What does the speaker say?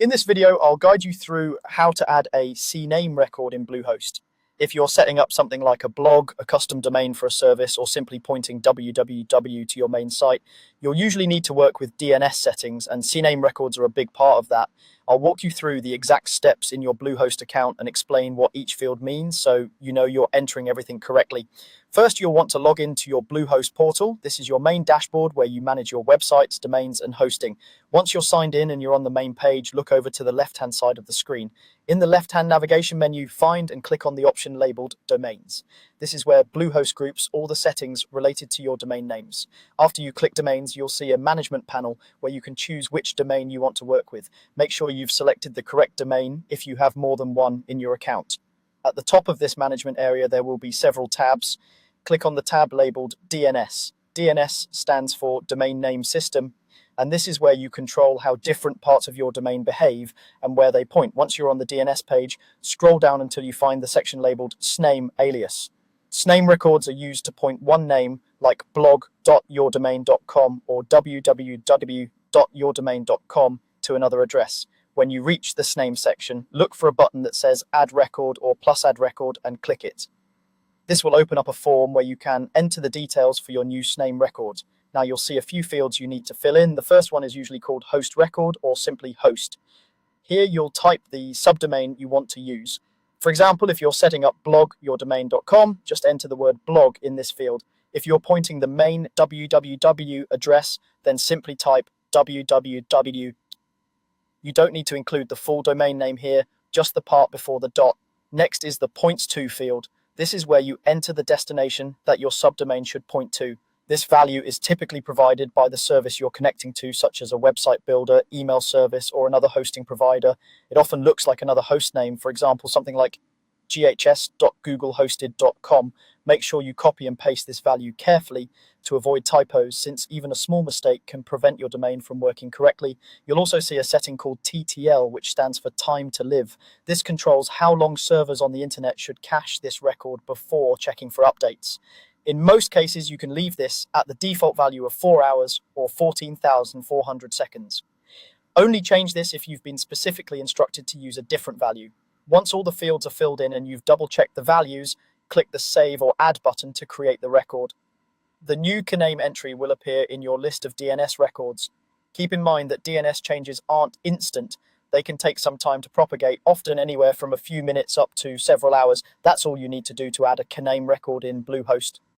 In this video, I'll guide you through how to add a CNAME record in Bluehost. If you're setting up something like a blog, a custom domain for a service, or simply pointing www to your main site, you'll usually need to work with DNS settings, and CNAME records are a big part of that. I'll walk you through the exact steps in your Bluehost account and explain what each field means so you know you're entering everything correctly. First, you'll want to log into your Bluehost portal. This is your main dashboard where you manage your websites, domains, and hosting. Once you're signed in and you're on the main page, look over to the left-hand side of the screen. In the left-hand navigation menu, find and click on the option labeled Domains. This is where Bluehost groups all the settings related to your domain names. After you click Domains, you'll see a management panel where you can choose which domain you want to work with. Make sure you've selected the correct domain if you have more than one in your account. At the top of this management area, there will be several tabs. Click on the tab labeled DNS. DNS stands for Domain Name System, and this is where you control how different parts of your domain behave and where they point. Once you're on the DNS page, scroll down until you find the section labeled CNAME alias. CNAME records are used to point one name like blog.yourdomain.com or www.yourdomain.com to another address. When you reach the CNAME section, look for a button that says Add Record or Plus Add Record and click it. This will open up a form where you can enter the details for your new CNAME record. Now you'll see a few fields you need to fill in. The first one is usually called host record or simply host. Here you'll type the subdomain you want to use. For example, if you're setting up blogyourdomain.com, just enter the word blog in this field. If you're pointing the main www address, then simply type www. You don't need to include the full domain name here, just the part before the dot. Next is the points to field. This is where you enter the destination that your subdomain should point to. This value is typically provided by the service you're connecting to, such as a website builder, email service, or another hosting provider. It often looks like another host name, for example, something like ghs.googlehosted.com. Make sure you copy and paste this value carefully to avoid typos, since even a small mistake can prevent your domain from working correctly. You'll also see a setting called TTL, which stands for time to live. This controls how long servers on the internet should cache this record before checking for updates. In most cases, you can leave this at the default value of 4 hours or 14,400 seconds. Only change this if you've been specifically instructed to use a different value. Once all the fields are filled in and you've double-checked the values, click the Save or Add button to create the record. The new CNAME entry will appear in your list of DNS records. Keep in mind that DNS changes aren't instant. They can take some time to propagate, often anywhere from a few minutes up to several hours. That's all you need to do to add a CNAME record in Bluehost.